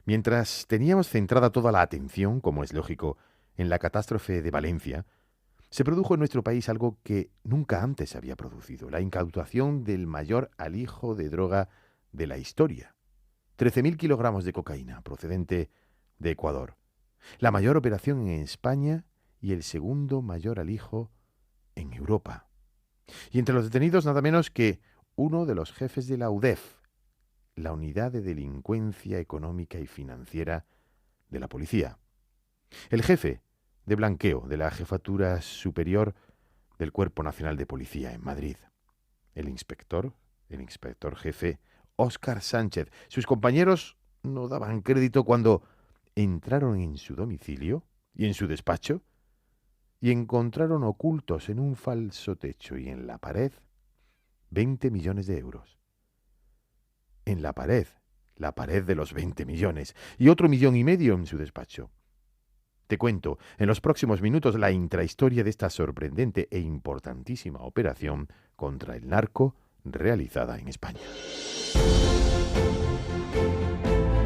Mientras teníamos centrada toda la atención, como es lógico, en la catástrofe de Valencia, se produjo en nuestro país algo que nunca antes se había producido: la incautación del mayor alijo de droga de la historia. 13.000 kilogramos de cocaína procedente de Ecuador. La mayor operación en España y el segundo mayor alijo en Europa. Y entre los detenidos nada menos que uno de los jefes de la UDEF, la Unidad de Delincuencia Económica y Financiera de la Policía. El jefe de blanqueo de la Jefatura Superior del Cuerpo Nacional de Policía en Madrid. El inspector jefe Óscar Sánchez. Sus compañeros no daban crédito cuando entraron en su domicilio y en su despacho y encontraron ocultos en un falso techo y en la pared 20 millones de euros. En la pared de los 20 millones y otro 1,5 millones en su despacho. Te cuento en los próximos minutos la intrahistoria de esta sorprendente e importantísima operación contra el narco realizada en España.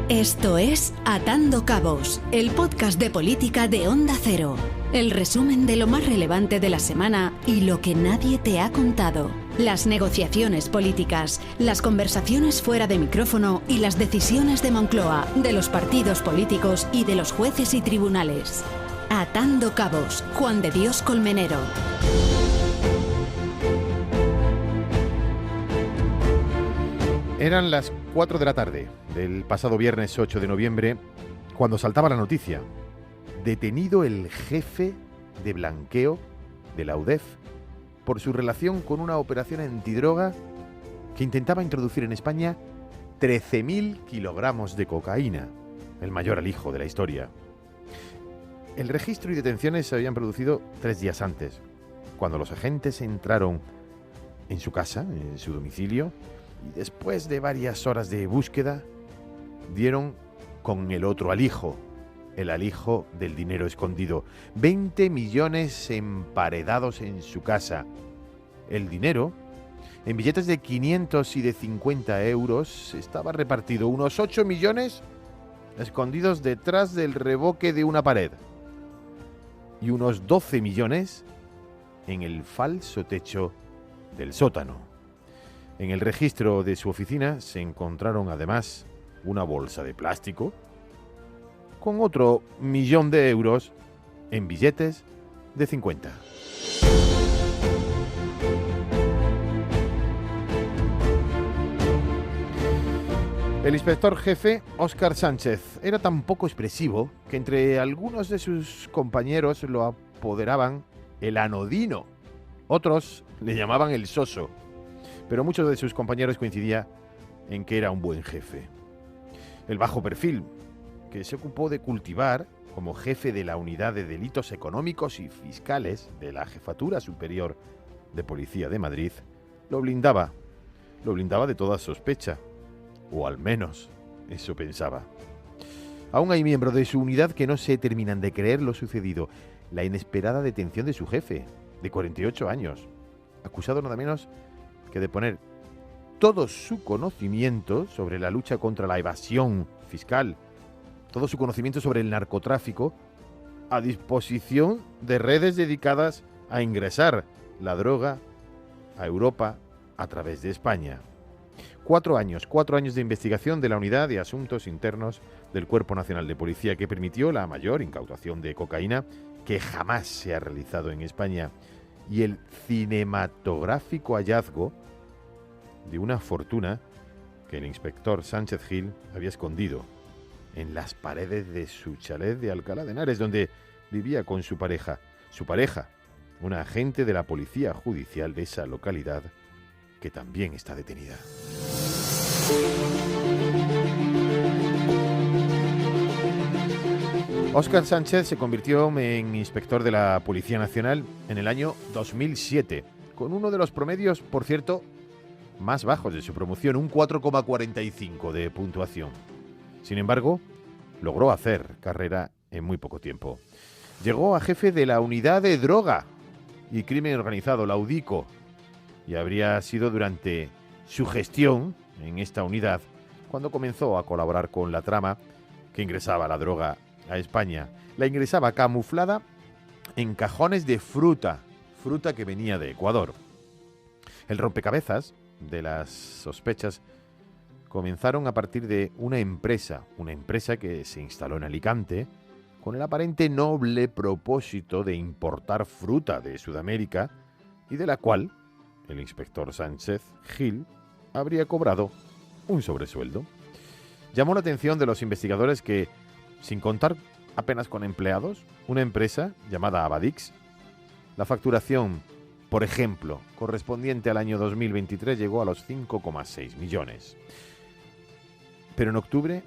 Esto es Atando Cabos, el podcast de política de Onda Cero. El resumen de lo más relevante de la semana y lo que nadie te ha contado. Las negociaciones políticas, las conversaciones fuera de micrófono y las decisiones de Moncloa, de los partidos políticos y de los jueces y tribunales. Atando Cabos, Juan de Dios Colmenero. Eran las 4 de la tarde del pasado viernes 8 de noviembre cuando saltaba la noticia. Detenido el jefe de blanqueo de la UDEF por su relación con una operación antidroga que intentaba introducir en España 13.000 kilogramos de cocaína, el mayor alijo de la historia. El registro y detenciones se habían producido 3 días antes, cuando los agentes entraron en su casa, en su domicilio, y después de varias horas de búsqueda, dieron con el otro alijo, el alijo del dinero escondido. 20 millones emparedados en su casa. El dinero, en billetes de 500 y de 50 euros, estaba repartido. Unos 8 millones escondidos detrás del revoque de una pared. Y unos 12 millones en el falso techo del sótano. En el registro de su oficina se encontraron además una bolsa de plástico con otro 1.000.000 de euros en billetes de 50. El inspector jefe, Óscar Sánchez, era tan poco expresivo que entre algunos de sus compañeros lo apoderaban el anodino. Otros le llamaban el soso. Pero muchos de sus compañeros coincidían en que era un buen jefe. El bajo perfil que se ocupó de cultivar como jefe de la Unidad de Delitos Económicos y Fiscales de la Jefatura Superior de Policía de Madrid, lo blindaba de toda sospecha, o al menos eso pensaba. Aún hay miembros de su unidad que no se terminan de creer lo sucedido, la inesperada detención de su jefe, de 48 años, acusado nada menos que de poner todo su conocimiento sobre la lucha contra la evasión fiscal, todo su conocimiento sobre el narcotráfico, a disposición de redes dedicadas a ingresar la droga a Europa a través de España. 4 años de investigación de la Unidad de Asuntos Internos del Cuerpo Nacional de Policía que permitió la mayor incautación de cocaína que jamás se ha realizado en España y el cinematográfico hallazgo de una fortuna que el inspector Sánchez Gil había escondido en las paredes de su chalet de Alcalá de Henares, donde vivía con su pareja, una agente de la Policía Judicial de esa localidad, que también está detenida. Óscar Sánchez se convirtió en inspector de la Policía Nacional en el año 2007, con uno de los promedios, por cierto, más bajos de su promoción, un 4,45 de puntuación. Sin embargo, logró hacer carrera en muy poco tiempo. Llegó a jefe de la Unidad de Droga y Crimen Organizado, la UDICO, y habría sido durante su gestión en esta unidad cuando comenzó a colaborar con la trama que ingresaba la droga a España. La ingresaba camuflada en cajones de fruta que venía de Ecuador. El rompecabezas de las sospechas comenzaron a partir de una empresa que se instaló en Alicante con el aparente noble propósito de importar fruta de Sudamérica y de la cual el inspector Sánchez Gil habría cobrado un sobresueldo. Llamó la atención de los investigadores que, sin contar apenas con empleados, una empresa llamada Abadix, la facturación, por ejemplo, correspondiente al año 2023 llegó a los 5,6 millones. Pero en octubre,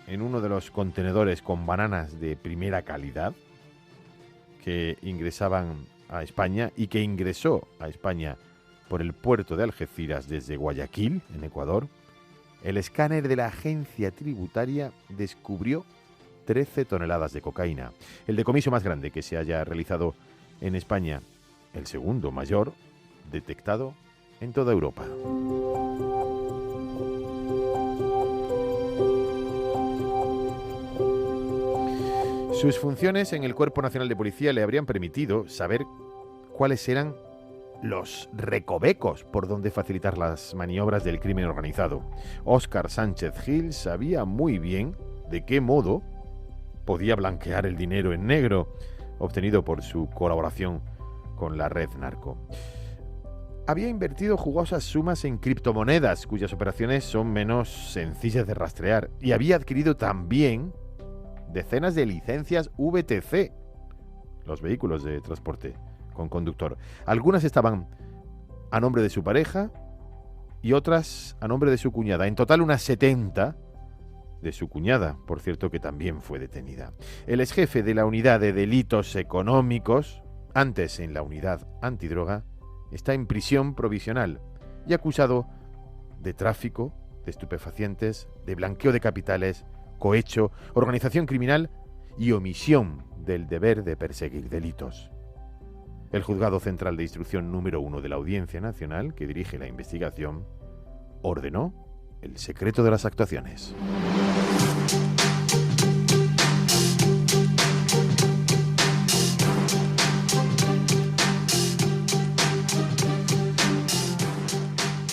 en uno de los contenedores con bananas de primera calidad que ingresaban a España y que ingresó a España por el puerto de Algeciras desde Guayaquil, en Ecuador, el escáner de la agencia tributaria descubrió 13 toneladas de cocaína, el decomiso más grande que se haya realizado en España, el segundo mayor detectado en toda Europa. Sus funciones en el Cuerpo Nacional de Policía le habrían permitido saber cuáles eran los recovecos por donde facilitar las maniobras del crimen organizado. Óscar Sánchez Gil sabía muy bien de qué modo podía blanquear el dinero en negro obtenido por su colaboración con la red narco. Había invertido jugosas sumas en criptomonedas, cuyas operaciones son menos sencillas de rastrear, y había adquirido también decenas de licencias VTC, los vehículos de transporte con conductor. Algunas estaban a nombre de su pareja y otras a nombre de su cuñada. En total unas 70 de su cuñada, por cierto, que también fue detenida. El exjefe de la unidad de delitos económicos, antes en la unidad antidroga, está en prisión provisional y acusado de tráfico de estupefacientes, de blanqueo de capitales, cohecho, organización criminal y omisión del deber de perseguir delitos. El Juzgado Central de Instrucción número 1 de la Audiencia Nacional, que dirige la investigación, ordenó el secreto de las actuaciones.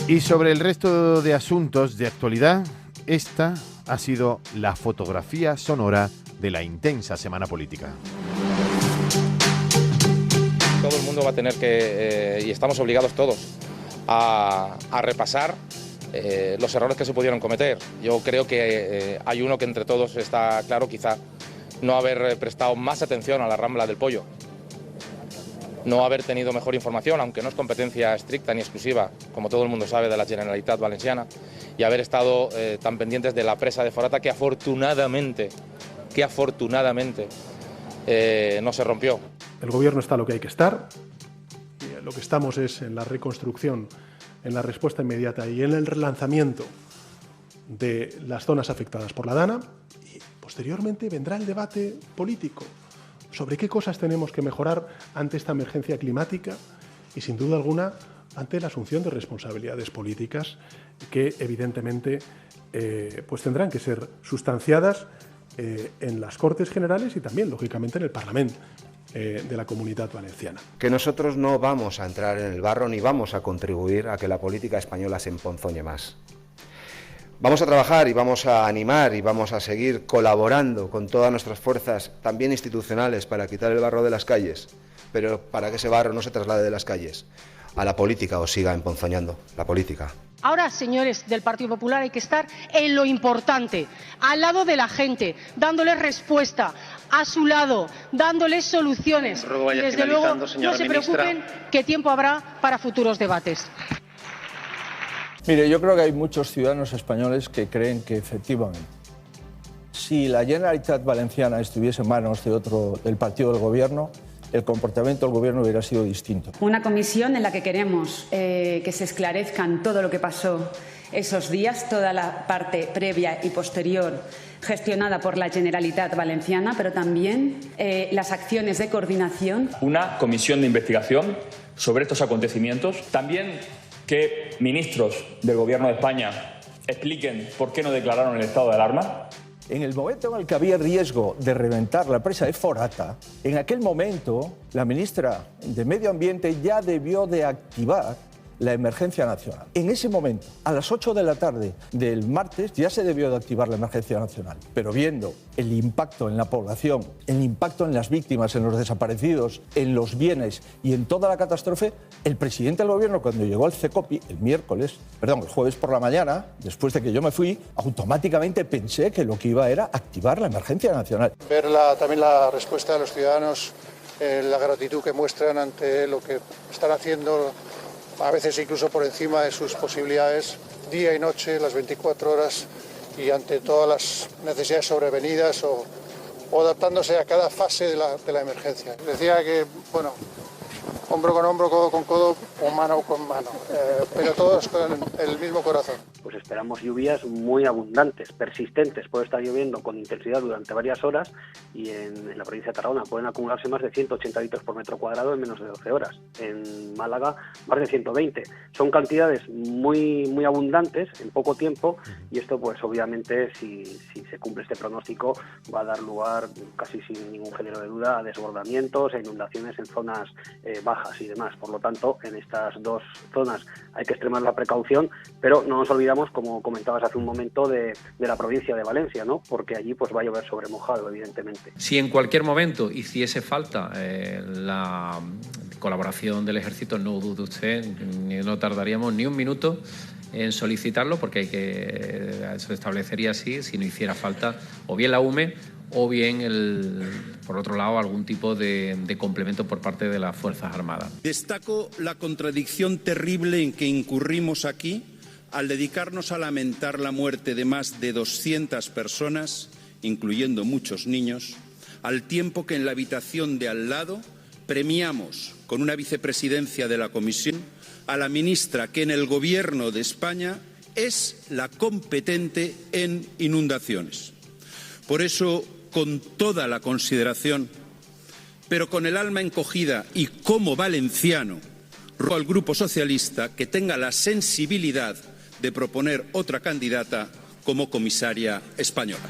Y sobre el resto de asuntos de actualidad, esta ha sido la fotografía sonora de la intensa semana política. Todo el mundo va a tener que, y estamos obligados todos, a repasar los errores que se pudieron cometer. Yo creo que hay uno que entre todos está claro, quizá no haber prestado más atención a la Rambla del Pollo, no haber tenido mejor información, aunque no es competencia estricta ni exclusiva, como todo el mundo sabe, de la Generalitat Valenciana, y haber estado tan pendientes de la presa de Forata que afortunadamente no se rompió. El gobierno está lo que hay que estar, y lo que estamos es en la reconstrucción, en la respuesta inmediata y en el relanzamiento de las zonas afectadas por la DANA, y posteriormente vendrá el debate político sobre qué cosas tenemos que mejorar ante esta emergencia climática y, sin duda alguna, ante la asunción de responsabilidades políticas que, evidentemente, pues tendrán que ser sustanciadas en las Cortes Generales y también, lógicamente, en el Parlamento de la Comunitat Valenciana. Que nosotros no vamos a entrar en el barro ni vamos a contribuir a que la política española se emponzoñe más. Vamos a trabajar y vamos a animar y vamos a seguir colaborando con todas nuestras fuerzas, también institucionales, para quitar el barro de las calles, pero para que ese barro no se traslade de las calles a la política o siga emponzoñando la política. Ahora, señores del Partido Popular, hay que estar en lo importante, al lado de la gente, dándoles respuesta, a su lado, dándoles soluciones. Y desde luego, no se preocupen, que tiempo habrá para futuros debates. Mire, yo creo que hay muchos ciudadanos españoles que creen que efectivamente, si la Generalitat Valenciana estuviese en manos del partido del gobierno, el comportamiento del gobierno hubiera sido distinto. Una comisión en la que queremos que se esclarezcan todo lo que pasó esos días, toda la parte previa y posterior gestionada por la Generalitat Valenciana, pero también las acciones de coordinación. Una comisión de investigación sobre estos acontecimientos. También que ministros del Gobierno de España expliquen por qué no declararon el estado de alarma. En el momento en el que había riesgo de reventar la presa de Forata, en aquel momento la ministra de Medio Ambiente ya debió de activar la emergencia nacional. En ese momento, a las 8 de la tarde del martes, ya se debió de activar la emergencia nacional. Pero viendo el impacto en la población, el impacto en las víctimas, en los desaparecidos, en los bienes y en toda la catástrofe, el presidente del gobierno, cuando llegó al CECOPI el jueves por la mañana, después de que yo me fui, automáticamente pensé que lo que iba era activar la emergencia nacional. Ver también la respuesta de los ciudadanos, la gratitud que muestran ante lo que están haciendo, a veces incluso por encima de sus posibilidades, día y noche, las 24 horas, y ante todas las necesidades sobrevenidas o adaptándose a cada fase de la emergencia. Decía que, bueno, hombro con hombro, codo con codo o mano con mano, pero todos con el mismo corazón. Pues esperamos lluvias muy abundantes, persistentes. Puede estar lloviendo con intensidad durante varias horas y en la provincia de Tarragona pueden acumularse más de 180 litros por metro cuadrado en menos de 12 horas. En Málaga, más de 120. Son cantidades muy abundantes en poco tiempo y esto, pues obviamente, si se cumple este pronóstico, va a dar lugar, casi sin ningún género de duda, a desbordamientos e inundaciones en zonas bajas y demás. Por lo tanto, en estas dos zonas hay que extremar la precaución, pero no nos olvidamos, como comentabas hace un momento, de la provincia de Valencia, ¿no? Porque allí pues va a llover sobre mojado, evidentemente. Si en cualquier momento hiciese falta la colaboración del Ejército, no dude usted, no tardaríamos ni un minuto en solicitarlo, porque se establecería así si no hiciera falta o bien la UME o bien, por otro lado, algún tipo de complemento por parte de las Fuerzas Armadas. Destaco la contradicción terrible en que incurrimos aquí al dedicarnos a lamentar la muerte de más de 200 personas, incluyendo muchos niños, al tiempo que en la habitación de al lado premiamos con una vicepresidencia de la Comisión a la ministra que en el Gobierno de España es la competente en inundaciones. Por eso, con toda la consideración, pero con el alma encogida y como valenciano, ruego al Grupo Socialista que tenga la sensibilidad de proponer otra candidata como comisaria española.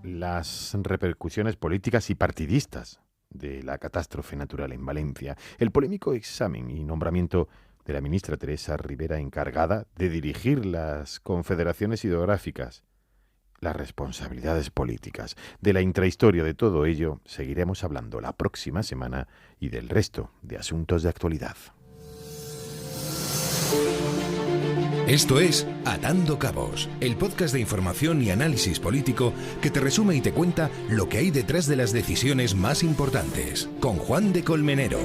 Las repercusiones políticas y partidistas de la catástrofe natural en Valencia, el polémico examen y nombramiento de la ministra Teresa Ribera encargada de dirigir las confederaciones hidrográficas, las responsabilidades políticas. De la intrahistoria de todo ello seguiremos hablando la próxima semana y del resto de asuntos de actualidad. Esto es Atando Cabos, el podcast de información y análisis político que te resume y te cuenta lo que hay detrás de las decisiones más importantes, con Juan de Colmenero.